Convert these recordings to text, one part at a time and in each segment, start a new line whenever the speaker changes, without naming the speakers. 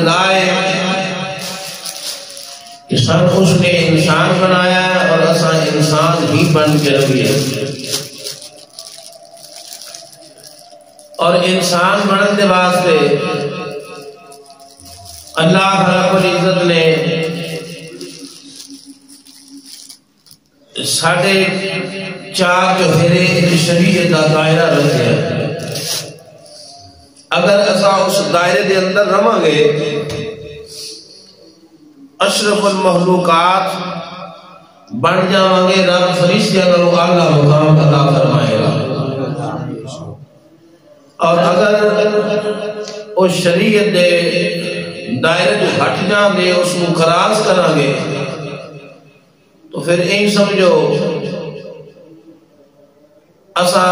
رضا ہے کہ سن اس نے انسان بنایا ہے اور اسا انسان ہی بن کے رہیے، اور انسان بننے کے واسطے اللہ رب العزت نے ساڑھے چار چوہرے شریعت کا دائرہ رکھا ہے۔ اگر اسا اس دائرے دے اندر رہاں گے اشرف المخلوقات بن جاواں گے، رب فرشتیاں نالوں اعلیٰ مقام عطا فرمائے گا۔ اور اگر اس شریعت دے دائرے تو ہٹ جان گے، اس کو خراس کریں گے، تو پھر این سمجھو اسا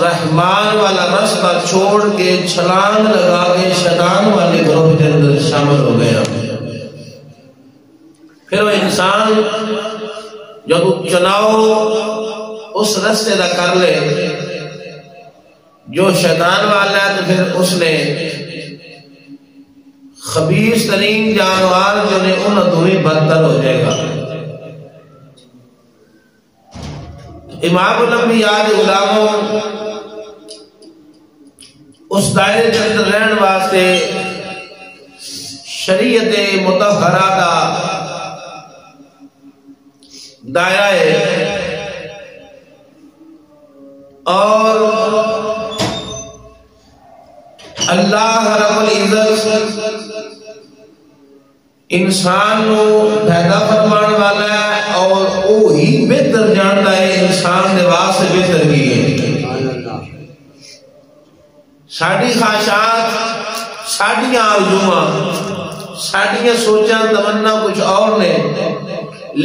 رحمان والا رستہ چھوڑ کے چھلانگ لگا کے شیطان والے گروہ کے اندر شامل ہو گیا۔ پھر وہ انسان جب چناؤ اس رستے دا کر لے جو شیطان والا ہے، تو پھر اس نے خبیث ترین جانوار جو نے ان دوری بدتر ہو جائے گا۔ امام الانبیاء دے غلاموں اس دائرے کے اندر رہن واسطے شریعت مطہرہ دا دائرہ ہے، اور اللہ رب العزت انسان نو پیدا فرمان والا ہے، اور وہی بہتر جانتا ہے انسان دے واسطے بہتر کی ہے۔ ساڑھی خواہشات، ساڑھیاں آرزوئاں، ساڑھیاں سوچاں تمنا کچھ اور نے،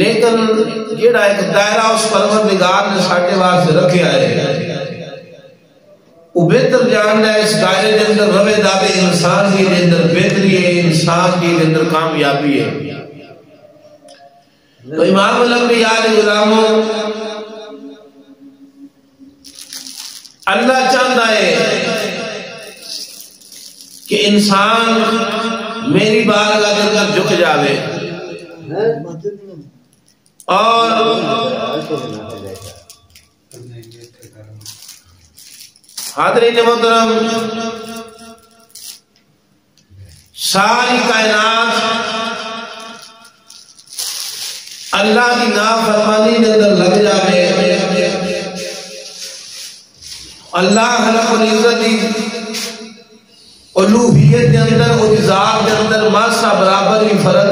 لیکن جیڑا ایک دائرہ اس پروردگار نے ساڑھے واسطے رکھیا ہے وہ بہتر جاننا ہے۔ اس دائرے کے اندر روے دادے انسان کی اندر بہتری ہے، انسان کی اندر کامیابی ہے۔ تو امام الانبیاء علیہ غلاموں اللہ چاہتا ہے کہ انسان میری بارگاہ کے اندر جھک جاوے، اور حاضرین محترم ساری کائنات اللہ کی نافرمانی کے اندر لگ جاوے، اللہ رب العزت کی الوہیت کے اندر اور ذات کے اندر ماسا برابر ہی فرق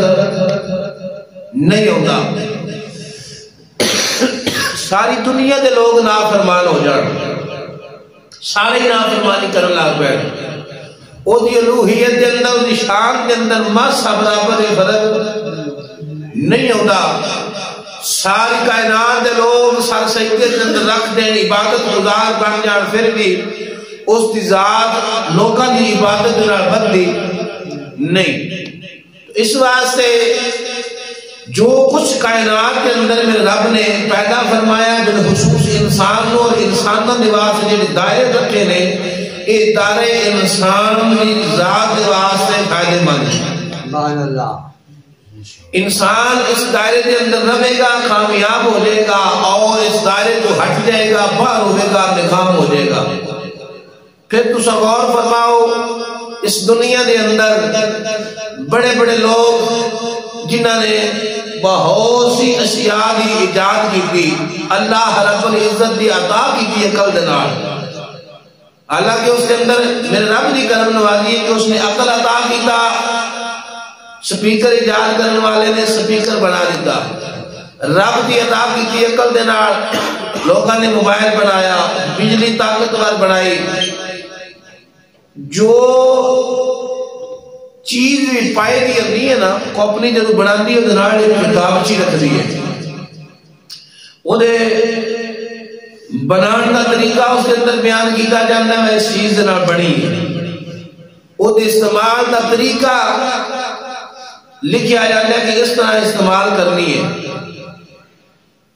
نہیں ہوتا، ساری دنیا کے لوگ نافرمان ہو جان، سارے نافرمانی کرن لگ پے، او دی الوہیت کے اندر او دی شان کے اندر ماسا برابر ہی فرق نہیں ہوتا، ساری کائنات دے لوگ سر سجدے کے اندر رکھ دیں، عبادت گزار بن جان، پھر بھی اس دی ذات لوکاں دی عبادت نال بدی نہیں۔ اس واسطے جو کچھ کائنات کے اندر میرے رب نے پیدا فرمایا بالخصوص انسان اور انسانوں کے واسطے جو دائرے رکھے نے، یہ دائرے انسان کی ذات کے واسطے فائدے مند ہیں۔ انسان اس دائرے کے اندر رہے گا، کامیاب ہو جائے گا، اور اس دائرے کو ہٹ جائے گا، باہر ہوئے گا، ناکام ہو جائے گا۔ پھر تو غور فرماؤ اس دنیا کے اندر بڑے بڑے لوگ جنہوں نے بہت سی اشیاء کی ایجاد کی تھی، اللہ رب العزت کی عطا کی تھی عقل دے نال، حالانکہ اس کے اندر میرے رب کی کرم نوازی ہے کہ اس نے عقل عطا کیتا، سپیکر ایجاد کرنے والے نے سپیکر بنا دیتا، رب کی عطا کی تھی عقل دے نال، لوگوں نے موبائل بنایا، بجلی طاقتور بنائی، جو چیز بھی پائے دی ہوتی ہے نا، کمپنی جب بنا دی ہے دنال ایک کتاب اچھی رکھ دی ہے، وہ دے بنان کا طریقہ اس کے اندر بیان کیتا جاندہ ہے، اس چیز دنال بنی ہے، وہ دے استعمال کا طریقہ لکھیا جاندہ ہے کہ اس طرح استعمال کرنی ہے۔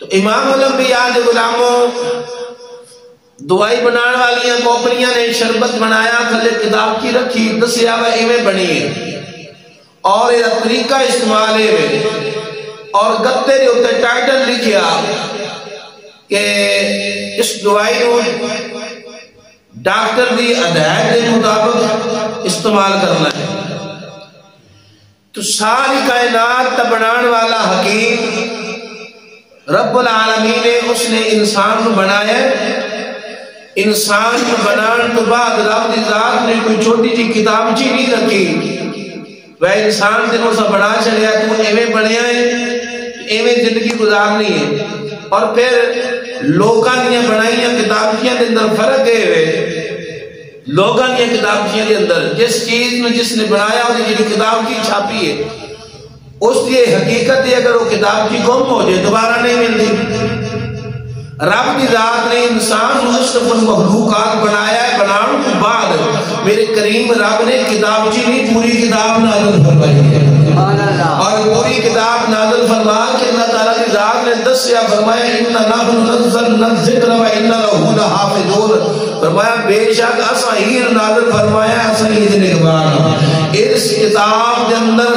تو امام الانبیاء دے غلاموں دوائی بنان والیاں کمپنیاں نے شربت بنایا، تھلے کتاب کی رکھی، دسیا وہ ایویں بنی ہے، اور یہ طریقہ استعمال ہے اور گتے دے ہوتے ٹائٹل لکھیا کہ اس دوائی کو ڈاکٹر دی ہدایت کے مطابق استعمال کرنا ہے. تو ساری کائنات تا بنان والا حکیم رب العالمین نے اس نے انسان کو بنایا. انسان کو بنان تو بعد رب دی ذات نے کوئی چھوٹی جی کتاب چی نہیں رکھی. وہ انسان سے وہ سب بنا چلیا تو ایویں بنیا ہے ایویں زندگی گزارنی ہے. اور پھر لوگاں دیا بنائیاں کتابچیاں دے اندر فرق ہے. لوگاں دیا کتابچیاں دے اندر جس چیز میں جس نے بنایا وہ جی کتاب کی چھاپی ہے اس کی حقیقت ہے اگر وہ کتاب کی گم ہو جائے دوبارہ نہیں ملتی. رب کی ذات نے انسان مصطفی المخلوقات بنایا ہے. بنانے کے بعد میرے کریم رب نے کتاب چی نہیں پوری کتاب نازل فرمائی ہے. اور پوری کتاب نازل فرما کہ اللہ تعالیٰ کی ذات نے دسیا فرمایا اِنَّا نَحْنُ نَزَّلْنَا الذِّكْرَ وَإِنَّا لَهُ لَحَافِظُونَ. فرمایا بے شک اساں ہی نازل فرمایا اساں ہی نگہبان. اس کتاب کے اندر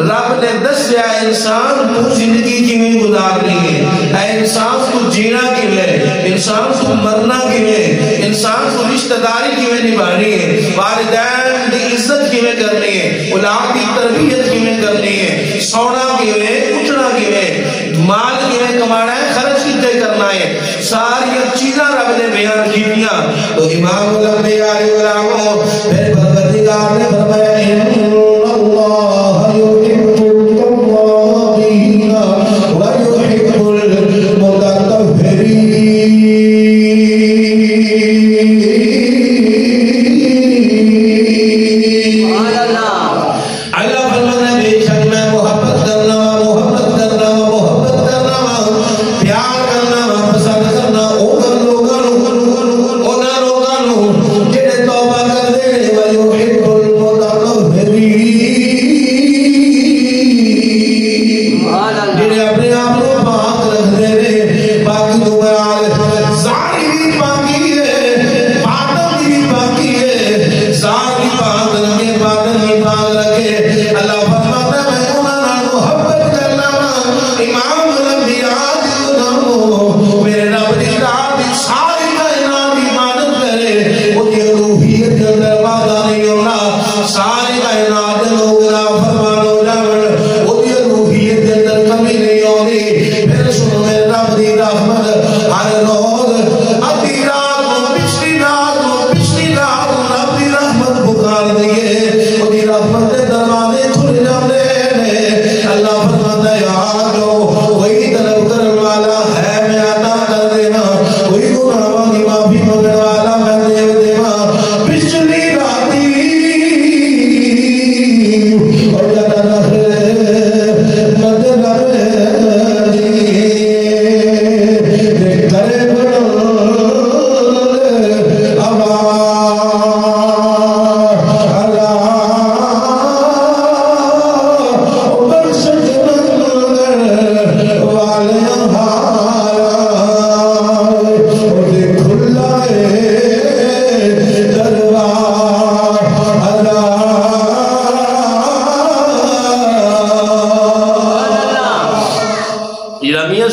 رب نے دسیا انسان کو زندگی کیویں گزارنی ہے. اے انسان کو جینا کیویں, انسان کو مرنا کیویں, انسان کو رشتہ داری کیویں نبھانی ہے, والدین کی عزت کیویں کرنی ہے, اولاد کی تربیت کیویں کرنی ہے, سونا کیویں اٹھنا کیویں, مال کیویں کمانا ہے, خرچ کتنے کرنا ہے, ساری چیزاں رب نے بیان کیتیاں. تو امام الانبیاء علیہ السلام پھر پروردگار نے فرمایا ان اللہ یحب التوابین ویحب المتطہرین.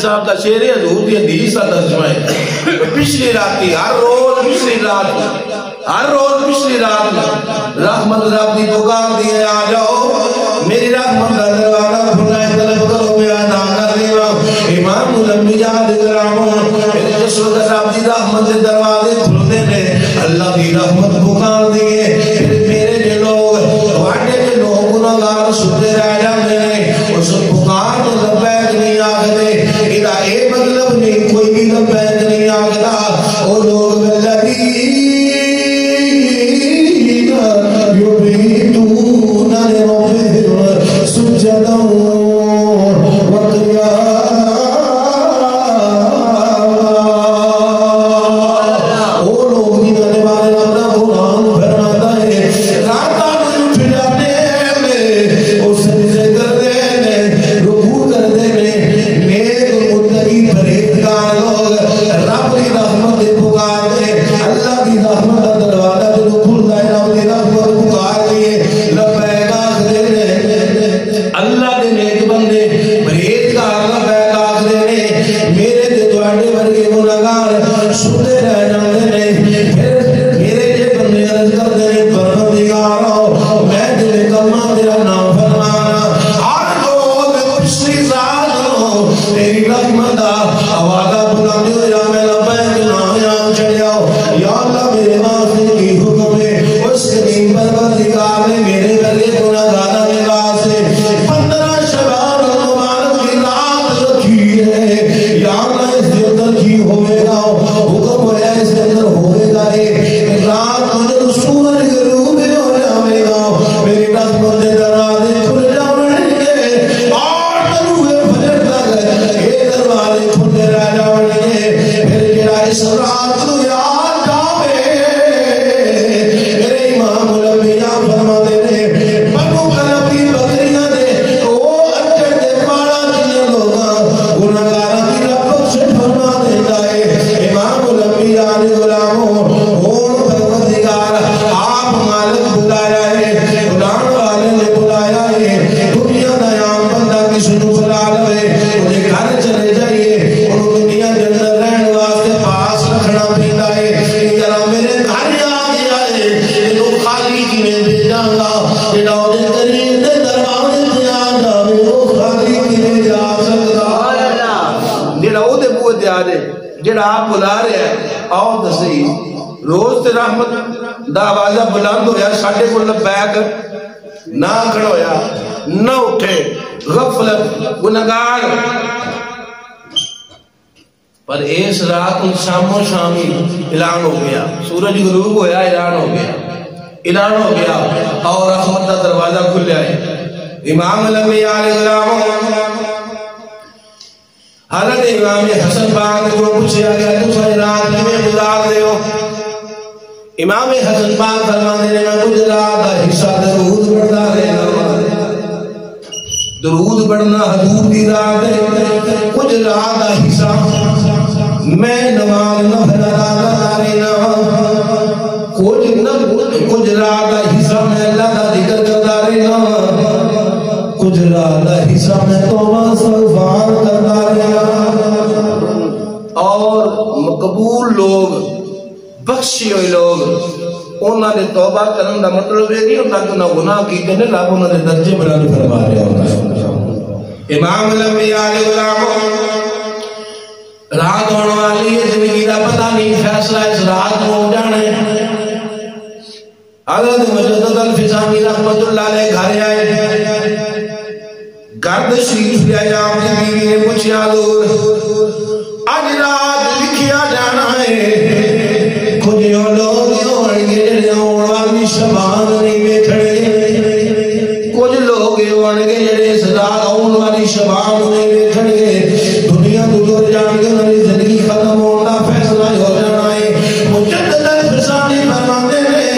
صاحب کا شعر حضور کی حدیث کا ترجمہ ہے. پچھلی راتی ہر روز پچھلی رات رحمت رب دی پکار دیے آ جاؤ میری رحمت کا دروازہ کھلا ہے طلب کرو میں ادا کر دیوا. امام الانبیاء جس وقت رب دی رحمت کے دروازے کھلتے ہیں اللہ دی رحمت پکار دیے. پھر میرے جو لوگ واٹے جو لوگ گناہگار ستے رہ جاتے ہیں اس پکار تو لبیک نہیں آگتے. اے مطلب نہیں کوئی بھی لبیک نہیں آگتا. وہ لوگ الذین یبیتون لربہم سجدا وقیاما. وہ لوگ جنہوں نے بارے اپنا قرآن فرماتا ہے راتاں میں اٹھ جاتے ہیں وہ سجدے کرتے ہیں رکوع کرتے ہیں. نیک متقی پرہیزگار لوگ رب کی رحمت پکارتے اللہ کی رحمت کا دروازہ جو کھلتا ہے رب کی رحمت پکار لیے لبیک آخر کلمہ تیرا نام فرمانا ہر روز پچھلی ذات تیری رحمت آوازہ بلند ہو یا میں لبیک نامیان چڑھیاؤ یا اللہ میرے واسطے کی حکم ہے اس قدیم پروردگار نے میرے بلے گناہگارہ نگاہ سے 15 شبان مبارک کی رات رکھی ہے یا اللہ اس کے اندر کی ہوئے گا حکم ہوا اس کے اندر ہوئے گا رات مجھے سورج غروب ہو جاوے گا میری رحمت دروازے کھل جاویں گے اور طلوع فجر تک یہ دروازے کھلے رہ جاویں گے پھر جڑا اس رات کو یاد جاوے میرے امام الانبیاء فرماتے ہیں بنو کلب کی بکریاں دے او اچھے دے پاڑا کیے لوگاں گناہگاراں کی رب سے فرما دیتا ہے امام الانبیاء نے غلاموں آپ مالک بلایا ہے قرآن والے نے بلایا ہے دنیا دایام بندہ کسی نو بلا لے انہیں گھر چلے جائیے انہوں دنیا جنر رہن واسطے پاس رکھنا پیتا ہے ذرا میرے گھر آ گیا ہے انہوں خالی کی میں بھیجاں گا جڑا انہیں قریب دے دروازے سے آ جاوے وہ خالی کی میں جا سکتا جڑا وہ دے بوئے دے آ دے جڑا آپ بلا رہے ہیں آؤ دسی روز تے رحمت دا آوازہ بلند ہویا ساڑھے کو لبیک نہ کھڑا ہویا نہ اٹھے غفلت گناہگار پر اس رات ان شام و شامی اعلان ہو گیا سورج غروب ہویا اعلان ہو گیا اور رحمت دا دروازہ کھل جائے امام الانبیاء علیہ السلام حضرت امام حسن پاک کو پوچھا گیا تو ساری رات میں گزار دے ہو امام حسن پاک فرمانے نے میں کچھ رات دا حصہ درود پڑھتا رہنا درود پڑھنا حضور دی رات ہے کچھ رات دا حصہ میں نماز نفل ادا کرتا رہنا کچھ رات دا حصہ میں اللہ دا ذکر کرتا رہنا کچھ رات دا حصہ میں توبہ استغفار کرتا رہنا اور مقبول لوگ بخشی ہوئے لوگ انہوں نے توبہ کرنے دا مطلب ہے نہیں ہوتا کہ انہوں گناہ کیتے ہیں رب انہوں نے درجے بلند فرما رہا ہوتا ہے امام الانبیاء علیہ السلام رات ہونے والی ہے زندگی دا پتہ نہیں فیصلہ اس رات کو ہو جانے حضرت مجدد الفسانی رحمت اللہ علیہ گھر آئے گرد شریف لے آیا آپ کی بیوی نے پوچھا دور آج رات لکھیا جانا ہے کچھ لوگ ہوڑگے جڑے والی شبان نہیں بیٹھڑے کچھ لوگ ہوڑگے جڑے صدا آن والی شبان نہیں بیٹھڑے دنیا گزر جان گے انہوں زندگی ختم ہونا فیصلہ ہو جانا ہے مجدد الفسانی فرماتے ہیں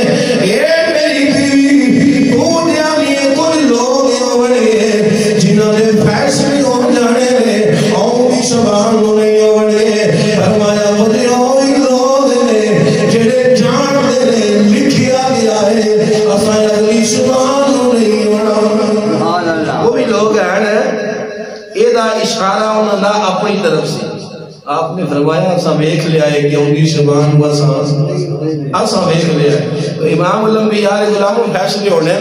اے میری بیوی تو دیانی کچھ لوگ ہوڑگے جنہوں نے فیصلے ہو جانے ہیں آن کی شبان نہیں ہوڑگے فرمایا مجھے ہوئی لوگ نے جڑے جان دے لکھیا گیا ہے اساں اگلی شبان نہیں ہونا وہ بھی لوگ ہیں یہ دا اشارہ انہوں نے اپنی طرف سے آپ نے فرمایا اساں ویکھ لیا ہے کہ اگلی شبان ہوا اساں ویکھ لیا ہے تو امام الانبیاء علیہ السلام فیصلے ہونے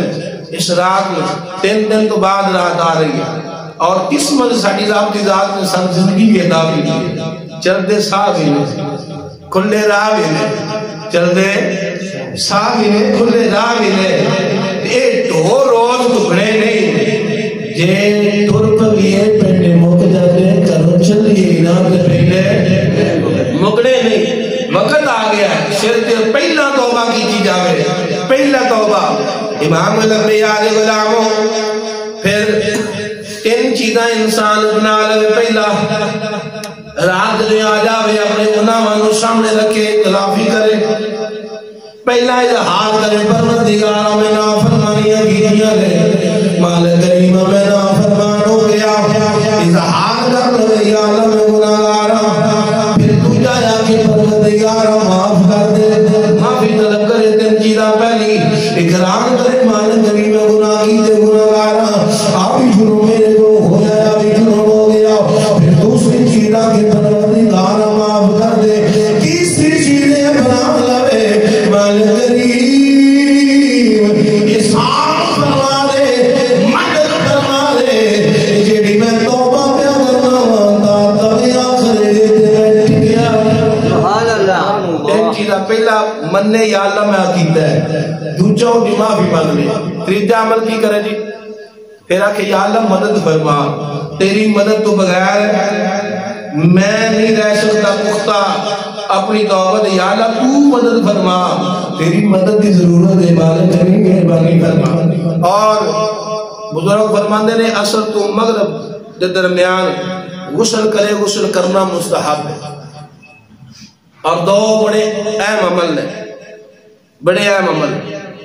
اس رات میں 3 دن تو بعد رات آ رہی ہے اور قسمت ساڑی رات کی ذات میں سن زندگی بھی ادا بھی ہے چلتے ساہ بھی نے کھلے راہ بھی نے چلتے ساہ بھی نے کھلے راہ بھی نے یہ دو روز دکھنے نہیں جے ترپ بھی ہے پہنے مک جاتے کرو چلیے نا پہلے مکڑے نہیں وقت آ گیا صرف پہلا توبہ کی جاوے پہلا توبہ امام الانبیاء علیہ السلام پھر 3 چیزاں انسان بنا لے پہلا رات جو آ جاوے اپنے گناہوں سامنے رکھے تلافی کرے پہلا اظہار کرے پروردگار میں نافرمانیاں کیتیاں گئے مال کریم میں نافرمان ہو گیا اظہار کر لے یا اللہ میں گناہگار پھر دوجا جا کے پروردگار معاف کر دے معافی طلب کرے 3 چیزاں پہلی اقرار کرے مال کریم میں گناہ کیتے گناہگار آپ ہی جنوں میرے کو ہو جایا بھی جنوں ہو گیا پھر دوسری چیزاں کے پروردگار معاف کر دے تیسری چیزیں بنا لے مال کریم احسان فرما دے مننے یا اللہ میں عقیدہ ہے، دوجہ ہو بھی معافی مانگ لے، تیجا عمل کی کرے جی؟ پھر آکھے یا اللہ مدد فرما، تیری مدد تو بغیر میں نہیں رہ سکتا پختہ اپنی توبہ، یا اللہ تو مدد فرما، تیری مدد کی ضرورت ہے، مالک مہربانی فرما۔ اور بزرگ فرماندے نے اصل تو مغرب دے درمیان غسل کرے، غسل کرنا مستحب ہے، اور دو بڑے اہم عمل نے، بڑے اہم عمل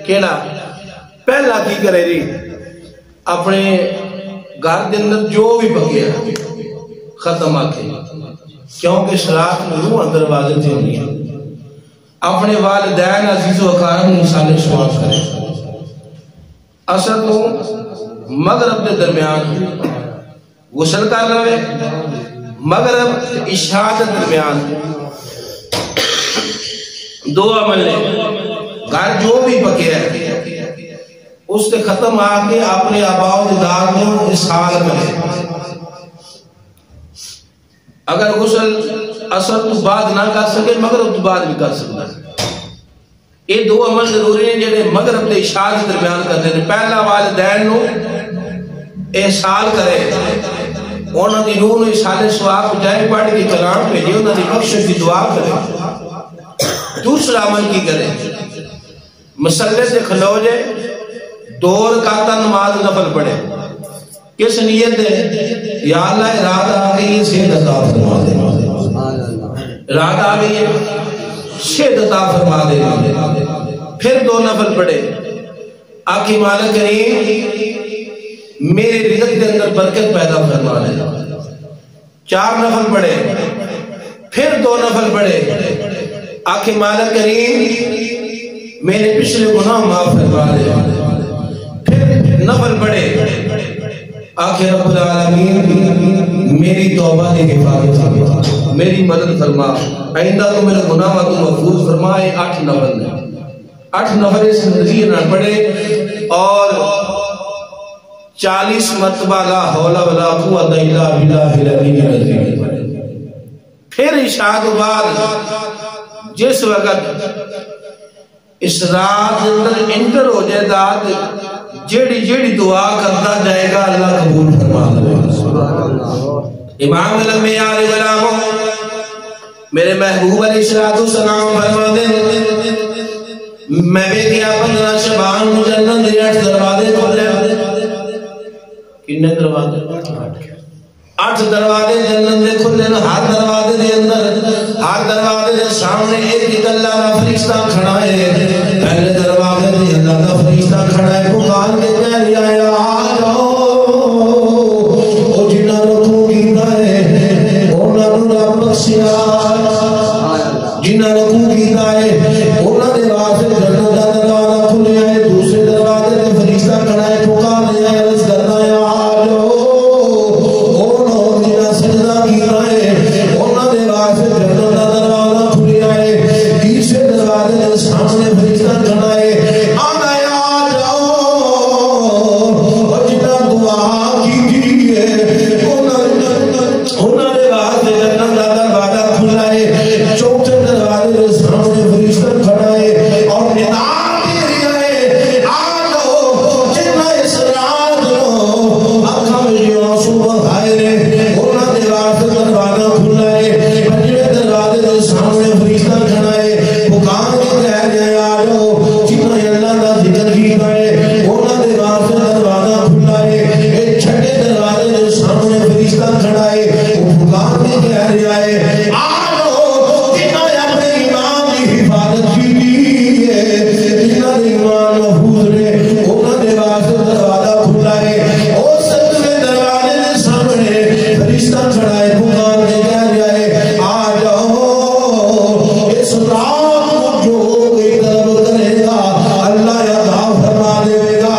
کیڑا؟ پہلا کی کرے جی؟ اپنے گھر کے اندر جو بھی بقیا ختم آکے، کیونکہ شراط روح اندر واضح تھی ہونی ہے، اپنے والدین عزیز و اقارب انسان سواب کرے، اصل تو مغرب کے درمیان غسل کر رہے، مغرب عشاء کے درمیان دو عمل نے، گھر جو بھی بقیا ہے اس سے ختم آکے اپنے آباء و اجداد کو اصحال کرے۔ اگر غسل اثر تو بعد نہ کر سکے مغرب تو بعد بھی کر سکتا ہے۔ یہ دو عمل ضروری ہیں جنہیں مغرب دے عشاء کے درمیان کرتے ہیں۔ پہلا والدین نو احسان کرے، انہوں نے روح نے سالے سواب جائے پڑھ کے کلام بھیجے، انہوں نے بخشش کی دعا کرے۔ دوسرا عمل کی کرے؟ مسلے سے کھلو جائے، دو رکعت نماز نفل پڑھے، کس نیت ہے؟ یا اللہ ارادہ آگئی ہے صحت عطا فرما دے، ارادہ آگئی ہے صحت عطا فرما دے، پھر دو نفل پڑھے، آقی مالک کریم میرے رزق کے اندر برکت پیدا فرما دے، چار نفل پڑھے، پھر دو نفل پڑھے، آقی مالک کریم میرے پچھلے گناہ معاف فرما دے، نفل پڑھے، آخر رب العالمین میری توبہ کی حفاظت فرما، میری مدد فرما، آئندہ تو میرے گناہ تو محفوظ فرمائے۔ 8 نفل نے، 8 نفل اس نظریے نہ پڑھے، اور 40 مرتبہ لا حول ولا قوت الا باللہ العلی العظیم پڑھے۔ پھر عشاء کے بعد جس وقت اس رات اندر انٹر ہو جائے ذات جیڑی جیڑی دعا کرتا جائے گا اللہ قبول فرما دے۔ امام الانبیاء علیہ السلام میرے محبوب علیہ السلام فرما دے، میں بیٹیا 15 شعبان کو جنت دے 8 دروازے کھولے، کتنے دروازے؟ 8 دروازے جنت دے کھلے، ہر دروازے دے اندر، ہر دروازے دے سامنے ایک اللہ کا فرشتہ کھڑا ہے، پہلے دروازے دے اللہ کا فرشتہ کھڑا ہے، پکار کے کہہ رہا ہے آ جاؤ، او جنہاں رکھو کیتا ہے انہاں نوں رب بخشیا، جنہاں رکھو کیتا ہے انہاں دے واسطے جنت دا دروازہ کھلیا ہے، دوسرے دروازے دے فرشتہ کھڑا ہے، پکار رہا ہے عرض کرنا ہے آ جاؤ، سجدہ کیتا ہے انہاں دے واسطے جنت دا دروازہ کھلیا ہے، تیسرے دروازے دے سامنے فرشتہ کھڑا ہے، آنا آ جاؤ، اور جنہاں دعا کی ہے انہاں دے واسطے جنت دا دروازہ کھلا ہے، چوتھے دروازے دے سامنے فرشتہ کھڑا ہے، اور ندا دے رہا ہے آ جاؤ، جنہاں اس رات کو اکھاں وچ آنسو بہائے انہاں دے واسطے دروازہ کھلا ہے، پنجویں دروازے دے سامنے فرشتہ کھڑا ہے، پکار کے کہہ رہا ہے آ جاؤ، جنہاں اللہ کا ذکر کیتا ہے انہاں دے واسطے دروازہ کھلا ہے، چھٹے دروازے دے سامنے فرشتہ کھڑا ہے، وہ پکار کے کہہ رہا ہے آ جاؤ، جنہاں اپنے ایمان کی حفاظت کی ہے، جنہاں دے ایمان محفوظ نے انہاں دے واسطے دروازہ کھلا ہے، اور ستویں دروازے دے سامنے فرشتہ کھڑا ہے، پکار کے کہہ رہا ہے آ جاؤ، اس رات کو جو کوئی طلب کرے گا اللہ عطا فرما دے گا،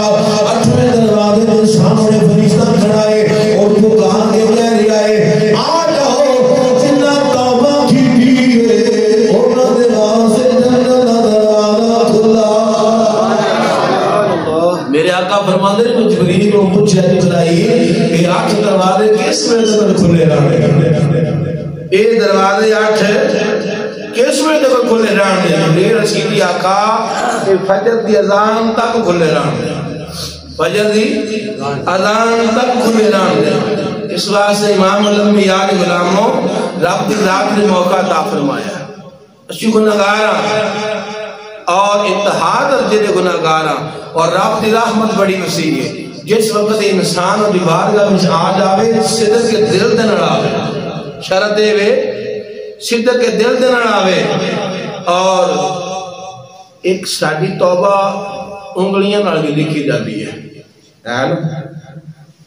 8ویں دروازے کے سامنے فرشتہ کھڑا ہے، اور پکار کے کہہ رہا ہے آ جاؤ، جنہاں توبہ کی ہے انہاں دے واسطے جنت دا دروازہ کھلا۔ میرے آقا فرماندے نے جبریل کو پوچھا جبرائیل کہ 8 دروازے کس وجہ سے کھلے رہے؟ یہ دروازے 8 کس میں دیکھو کھلے رہن دے میرے رسیدی آقا فجر دی اذان تک کھلے رہن دے فجر دی اذان تک کھلے رہن دے اس واسطے امام الانبیاء کے غلاموں رب دی ذات نے موقع عطا فرمایا اسی گناہگار اور انتہا درجے دے گناہگار اور رب دی رحمت بڑی وسیع ہے جس وقت انسان اور بارگاہ میں آ جاوے صدق کے دل دے نال آوے شرط دے وے صدق کے دل دے نال آوے اور ایک ساڈی توبہ انگلیاں نال بھی لکھی جاتی ہے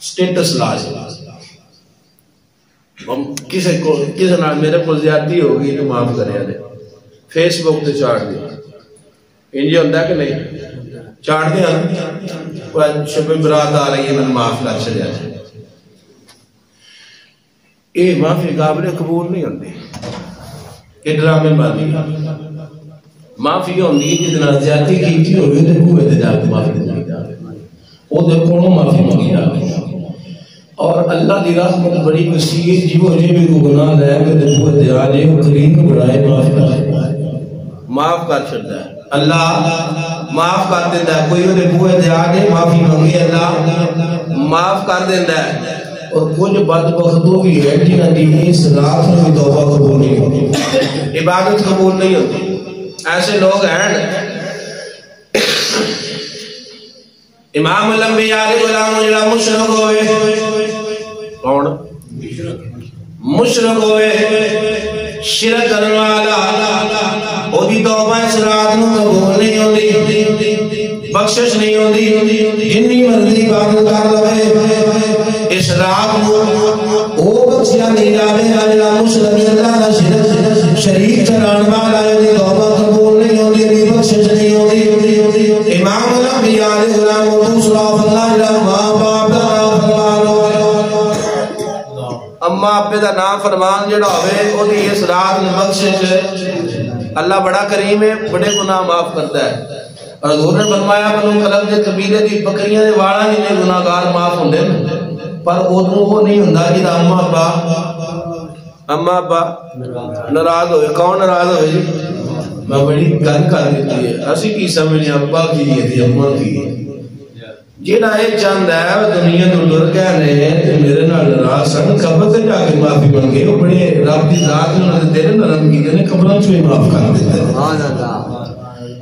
سٹیٹس لاج کسی نال میرے کو زیادتی ہوگی تو معاف کرے دے فیس بک تے چاڑ دی انجی ہوتا ہے کہ نہیں چاڑ دیا شب برات آ رہی ہے میں معاف کر چلے جائے یہ معافی قابل قبول نہیں ہوتی یہ ڈرامے بانی معافی ہوتی ہے جتنا زیادتی کیتی ہوگی تو بوئے دے جاتے معافی دے جاتے وہ دے کونوں معافی مانگی جاتے اور اللہ دی رحمت بڑی وسیع جیو جی بھی کو گناہ لے کے دے بوئے دے آجے وہ قریب بڑھائے معاف کر چھڑتا ہے اللہ معاف کر دیتا ہے کوئی انہیں بوئے دے آنے معافی مانگی اللہ معاف کر دیتا ہے اور کچھ بدبختوں بھی ہے جنہاں دی اس رات میں بھی توبہ قبول نہیں ہوتی عبادت قبول نہیں ہوتی ایسے لوگ ہیں امام الانبیاء علیہ غلام جڑا مشرک ہوئے کون مشرک ہوئے شرک کرنے والا وہ دی توبہ اس رات نو قبول نہیں ہوتی بخشش نہیں ہوتی جنی مرضی عبادت کر لوے اس رات نو وہ بخشیا نہیں جاوے جڑا مشرک اللہ دا شرک شریک ٹھہران والا دی توبہ قبول نہیں ہوتی بخشش نہیں ہوتی امام الانبیاء علیہ السلام دوسرا اللہ جڑا ماں باپ دا فرمان اما آپے دا نام فرمان جڑا ہوئے او دی اس رات میں بخشش اللہ بڑا کریم ہے بڑے گناہ معاف کرتا ہے اور حضور نے فرمایا بنو کلب دے قبیلے دی بکریاں دے واڑا جنے گناہگار معاف ہوندے پر ادھوں وہ نہیں ہوندا جدا اما ابا ناراض ہوئے کون ناراض ہوئے جی میں بڑی گل کر دیتی ہے اسی کی سمجھے ابا کی ہے اما کی ہے جیڑا یہ چاند ہے وہ دنیا تو ڈر گئے رہے تے میرے نال ناراض سن قبر تے جا کے معافی منگے وہ بڑے رب دی ذات نے انہاں دے دل نرم کیتے نے قبراں چوں ہی معاف کر دیتے سبحان اللہ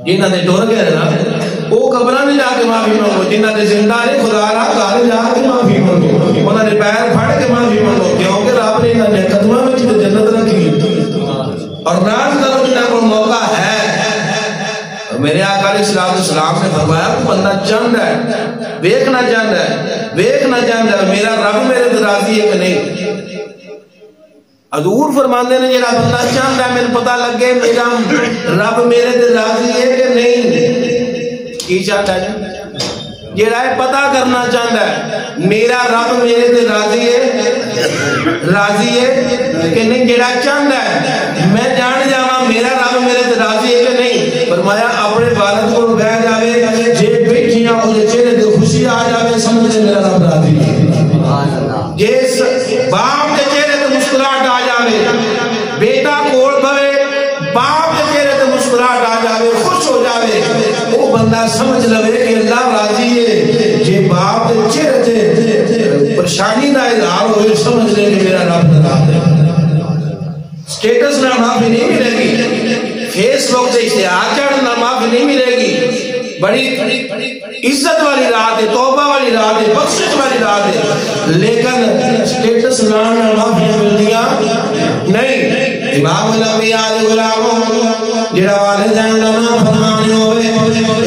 جنہاں دے ڈر گئے نا وہ قبراں میں جا کے معافی منگو جنہاں دے زندہ نے خدا را گھر جا کے معافی منگو انہاں نے پیر پھڑ کے معافی منگو کیونکہ رب نے انہاں نے قدماں وچ جنت رکھی اور راز کرو جنہاں کو موقع ہے میرے آقا علیہ السلام نے فرمایا کہ بندہ چاند ہے ویکھنا چاند ہے میرا رب میرے تے راضی ہے کہ نہیں حضور فرماندے نے جڑا بندہ چاند ہے مینوں پتہ لگے میرا رب میرے تے راضی ہے کہ نہیں کی چاہتا ہے جڑا ہے پتہ کرنا چاہتا ہے میرا رب میرے تے راضی ہے کہ نہیں جڑا چاہتا ہے میں جان جاواں میرا رب میرے تے راضی ہے کہ نہیں فرمایا اپنے والد کو بہ جاوے جے بیٹھیاں اودے چہرے تے خوشی آ جاوے سمجھ میرا رب راضی ہے سبحان اللہ جے باپ دے چہرے تے مسکراہٹ آ جاوے بیٹا کول بھوے باپ دے چہرے تے مسکراہٹ آ جاوے خوش ہو جاوے وہ بندہ سمجھ لوے کہ اللہ راضی ہے جے باپ دے چہرے تے پریشانی دا اظہار ہوئے سمجھ لے کہ میرا رب راضی ہے سٹیٹس نہ معافی نہیں ملے گی فیس بک سے اشتہار چڑھنا معافی نہیں ملے گی بڑی عزت والی رات ہے توبہ والی رات ہے بخشش والی رات ہے لیکن سٹیٹس لانا معافی ملدیاں نہیں امام الانبیاء علیہ غلام جڑا والدین دا نام فرمانے ہوئے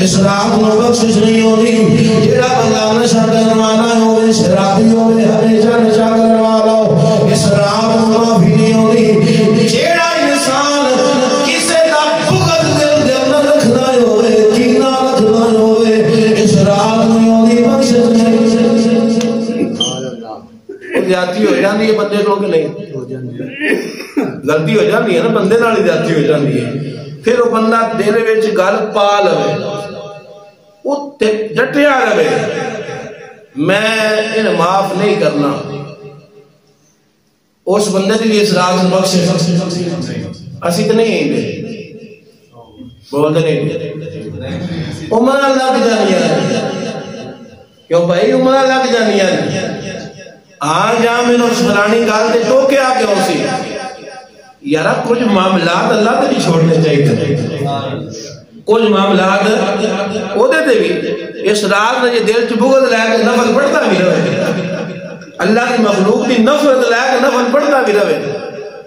اس رات میں بخشش نہیں ہوتی جڑا بندہ نشہ کرنے والا ہوئے شرابی ہوئے ہمیشہ نشہ کرنے والا ہو اس رات میں معافی نہیں ہوتی جڑا انسان کسے دا بغض دل دے اندر رکھنا ہوئے کینہ رکھنا ہوئے اس رات میں ہوتی بخشش نہیں زیادتی ہو جاندی ہے بندے کو کہ نہیں غلطی ہو جاندی ہے نا بندے نال زیادتی ہو جاندی ہے پھر وہ بندہ دل وچ گل پا لوے وہ ڈٹیا رہے میں انہیں معاف نہیں کرنا اس بندے کے لیے اس رات بخشش اسی تو نہیں ہیں بولتے نہیں عمرہ لگ جانی ہے کیوں بھائی عمرہ لگ جانی ہے آ جا میں نے فلانی گال تے تو کیا کیوں سی یارا کچھ معاملات اللہ تے بھی چھوڑنے چاہیے کچھ معاملات وہ دے بھی اس رات نے یہ دل چ بغض لے کے نفل پڑھتا بھی رہے اللہ کی مخلوق کی نفرت لے کے نفل پڑھتا بھی رہے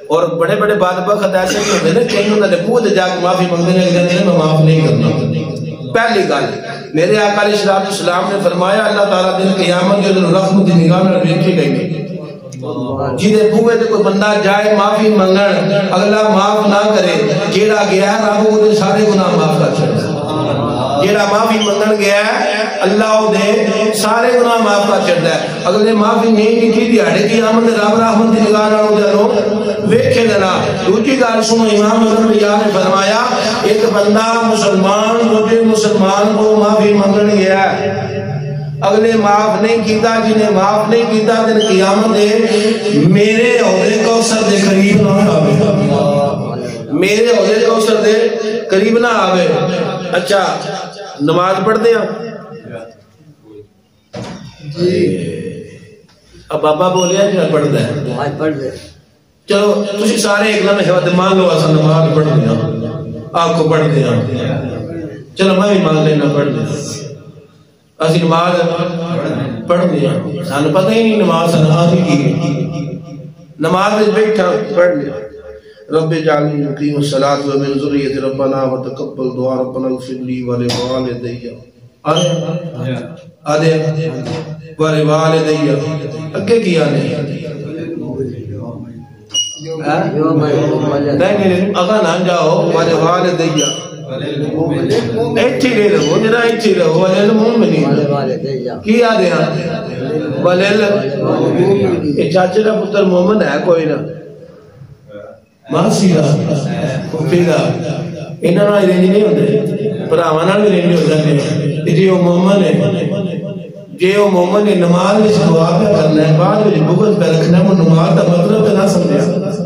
اور بڑے بڑے بدبخت ایسے بھی ہوتے ہیں کہیں انہوں نے پوچھ جا کے معافی مانگنے لگے ہیں میں معاف نہیں کرنا پہلی گل میرے آقا علیہ السلام نے فرمایا اللہ تعالیٰ دن قیامت کے دن رحمت کی نگاہ میں دیکھے گئے گے جنہیں بوئے تو کوئی بندہ جائے معافی منگن اگلا معاف نہ کرے جیڑا گیا ہے رب وہ سارے گناہ معاف کر چھڑتا ہے جیڑا معافی منگن گیا ہے اللہ دے سارے گناہ معاف کر چھڑتا ہے اگلے معافی نہیں کی دیاڑے کی آمد رب رحمت کی نگاہ نہ جانو ویکھے دینا دوسری گل سنو امام اعظم نے فرمایا ایک بندہ مسلمان دوسرے مسلمان کو معافی منگن گیا ہے اگلے معاف نہیں کیتا جنہیں معاف نہیں کیتا دن قیامت دے میرے عہدے کوثر دے قریب نہ آوے میرے عہدے کوثر دے قریب نہ آوے اچھا نماز پڑھتے ہیں اب بابا بولیا جو پڑھتا ہے چلو تسی سارے ایک لمحے وقت مان لو اصلا نماز پڑھتے ہیں آپ کو پڑھتے ہیں چلو میں بھی مان لینا پڑھتے ہیں اسی نماز پڑھ دیا سانو پتہ ہی نہیں نماز نماز کی نماز میں بیٹھا پڑھ لیا رب اجعلنی مقیم الصلاۃ ومن ذریتی ربنا وتقبل دعاء ربنا اغفر لي ولوالدي آدھے ولوالدي اگے کیا نہیں نہیں اگا نہ جاؤ ولوالدي ایتھی لے رہو جنا ایتھی رہو ولیل مومنین کی آدھے ہیں ولیل یہ چاچے کا پتر مومن ہے کوئی نہ ماسی کا پھوپھی کا انہاں نال رینج نہیں ہوندے بھراواں نال بھی رینج ہو جاندے جی وہ مومن ہے جی وہ مومن ہے نماز وچ دعا پہ کرنا ہے بعد وچ بغض پہ رکھنا ہے وہ نماز کا مطلب نہ سمجھا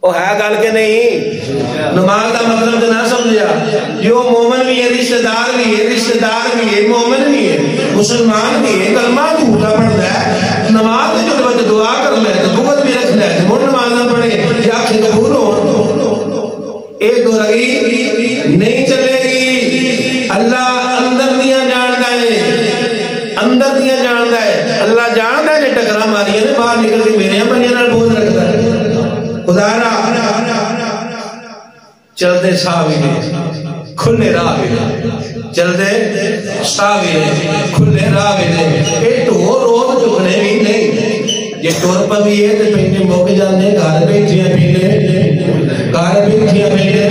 وہ ہے گل کے نہیں نماز کا مطلب نہ سمجھا جو مومن بھی ہے رشتہ دار بھی ہے مومن بھی ہے مسلمان بھی ہے کلمہ جھوٹا پڑھتا ہے نماز میں جو بچے دعا کر لے تو بغض بھی رکھنا ہے تو نماز نہ پڑھے یا آنکھیں قبول ہو ایک دو رگی نہیں چلے گی اللہ اندر دیا جانتا ہے اندر دیا جانتا ہے اللہ جانتا ہے ٹکرا ماری ہے باہر نکل کے میرے بنیا نال بغض رکھتا ہے خدا را چلتے ساوینے کھلے راوینے چلتے ساوینے کھلے راوینے اے تو روز چکنے بھی نہیں یہ ٹور پر بھی ہے تو پہنے موقع جانے گھر بیٹھیاں پینے گھر بیٹھیاں پینے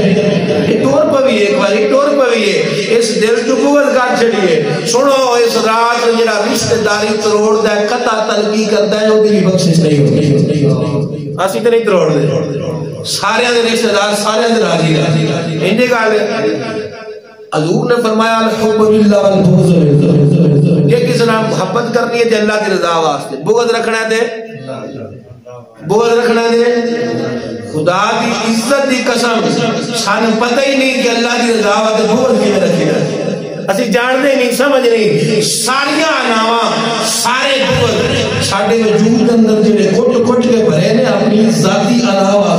یہ ٹور پر بھی ہے ایک باری ٹور پر بھی ہے اس دل چکوت کا چھڑیے سنو اس رات جڑا رشتہ داری تروڑ دا ہے قطع تلقی کرتا ہے وہ بھی بخشش نہیں ہوتی اسی تو نہیں تروڑ دے سارے دے رشتہ دار سارے دے راضی انجے گال حضور نے فرمایا الحب للہ والبغض للہ یہ کس نام محبت کرنی ہے تے اللہ کی رضا واسطے بغض رکھنا ہے بغض رکھنا ہے خدا دی عزت دی قسم سانو پتہ ہی نہیں کہ اللہ کی رضا واسطے بغض کیوں رکھی ہے اسی جانتے نہیں سمجھ نہیں ساریاں عناواں سارے بغض ساڑھے وجود اندر جنہیں کٹ کٹ کے بھرے نے اپنی ذاتی عناواں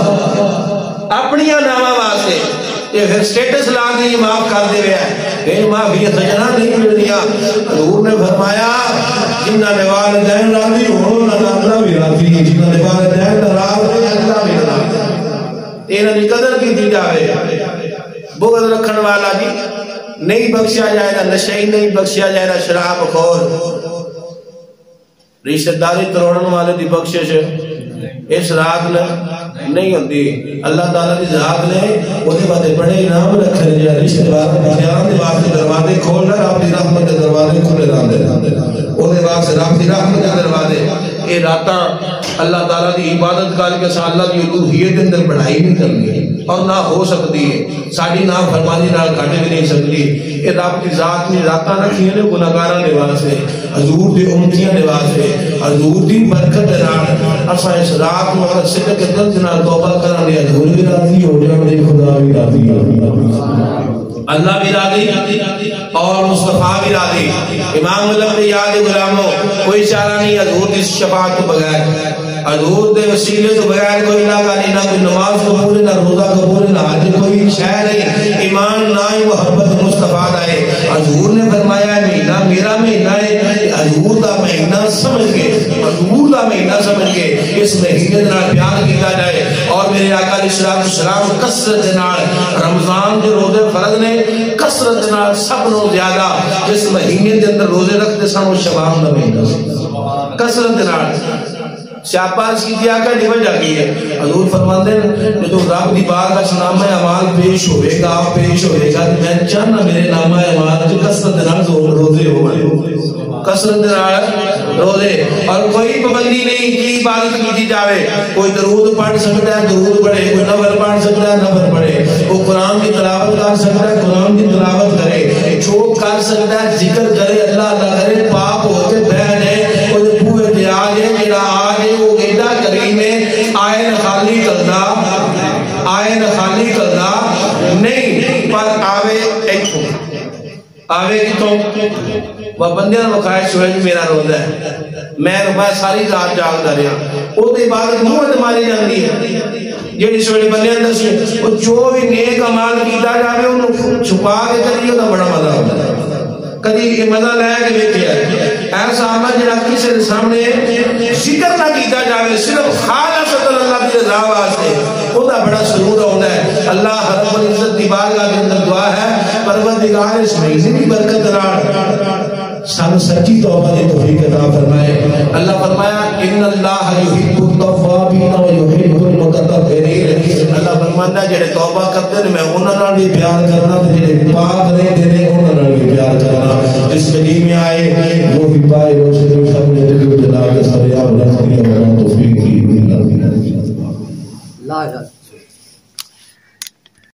اپنی عناواں واسطے یہ پھر سٹیٹس لا کے یہ معاف کر دے رہا ہے یہ معافی سجنا نہیں مل دیا حضور نے فرمایا جنہ نے والدین راضی ہو اللہ بھی راضی جنہ نے والدین راضی اللہ بھی راضی انہاں دی قدر کی جاوے بغض رکھن والا جی نہیں بخشیا جائے گا نشئی نہیں بخشیا جائے گا شراب خور رشتہ داری تروڑن والے دی بخشش اس رات میں نہیں ہوتی اللہ تعالیٰ کی ذات نے وہ دے باتیں بڑے انعام رکھے جائے رشتہ داران دے واسطے دروازے کھول رہا آپ دی رحمت دے دروازے کھولے راندے وہ دے واسطے رب دی رحمت دے دروازے اے راتاں اللہ تعالیٰ دی عبادت کر کے اللہ دی الوہیت اندر بڑھائی نہیں کرنی اور نہ ہو سکتی ہے ساری نا فرمانی نال گھٹ بھی نہیں سکتی یہ رب کی ذات نے ذاتاں رکھیاں نے گناہگاراں دے واسطے حضور دی امتیاں دے واسطے حضور دی برکت دے نال اساں اس رات نو اگر صدق کے دل نال توبہ کرن دے حضور بھی راضی ہو جاون دے خدا بھی راضی ہو اللہ بھی راضی اور مصطفیٰ بھی راضی امام ملک نے یاد غلاموں کوئی چارہ نہیں حضور کی شفاعت کے بغیر حضور دے وسیلے تو بغیر کوئی علاقہ نہیں نہ کوئی نماز قبول ہے نہ روزہ قبول ہے نہ حج کوئی شے نہیں ایمان نہ ہی محبت مصطفیٰ ہے حضور نے فرمایا مہینہ میرا مہینہ ہے حضور دا مہینہ سمجھ کے حضور دا مہینہ سمجھ کے اس مہینے نال پیار کیتا جائے اور میرے آقا علیہ السلام کثرت نال رمضان دے روزے فرض نے کثرت نال سب نو زیادہ جس مہینے دے اندر روزے رکھتے سن وہ شعبان دا مہینہ سی کثرت نال سیاپاس کی دیا کا نوجہ کی ہے حضور فرماتے ہیں جو رب دی بار کا نامہ اعمال پیش ہوئے گا پیش ہوئے گا میں چاہنا میرے نامہ اعمال جو کثرت نال روزے ہوئے کثرت نال روزے اور کوئی پابندی نہیں کی عبادت کی جاوے کوئی درود پڑھ سکتا ہے درود پڑھے کوئی نفل پڑھ سکتا ہے نفل پڑھے وہ قرآن کی تلاوت کر سکتا ہے قرآن کی تلاوت کرے جو کر سکتا ہے ذکر کرے اللہ اللہ کرے پاک ہو کے بہن ہے وہ پوئے دے آجے جڑا آجے وہ گیدہ کریم ہے آئین خالی کرنا نہیں پر آوے ایک آوے کی تو وہ بندیاں وقائے شوہج میرا روزہ ہے میں ساری رات جاگ دا رہا وہ تو عبادت منہ ماری جاندی ہے جیڑی شوہج بندیاں دسی وہ جو بھی نیک عمال کیتا جاوے انہوں چھپا کے کریے تو بڑا مزہ ہوتا ہے کدی یہ مزہ لے کے بیٹھے ایسا عمل جڑا کسی کے سامنے ذکر نہ کیتا جاوے صرف خالص اللہ کی رضا واسطے وہ بڑا سرور ہوتا ہے اللہ رب العزت کی بارگاہ کے اندر دعا ہے پروردگار اس مہینے کی برکت نال سب سچی توبہ دی توفیق عطا فرمائے اللہ فرمایا ان اللہ یحب التوابین و یحب المتطہرین اللہ فرماتا ہے جڑے توبہ کرتے ہیں میں انہاں نال بھی پیار کرنا تے جڑے پاک رہندے نے انہاں نال بھی پیار کرنا جس مدینے میں آئے وہ بھی پائے روشن سب نے دل جلال کے سارے آپ رحمت کی توفیق کی لا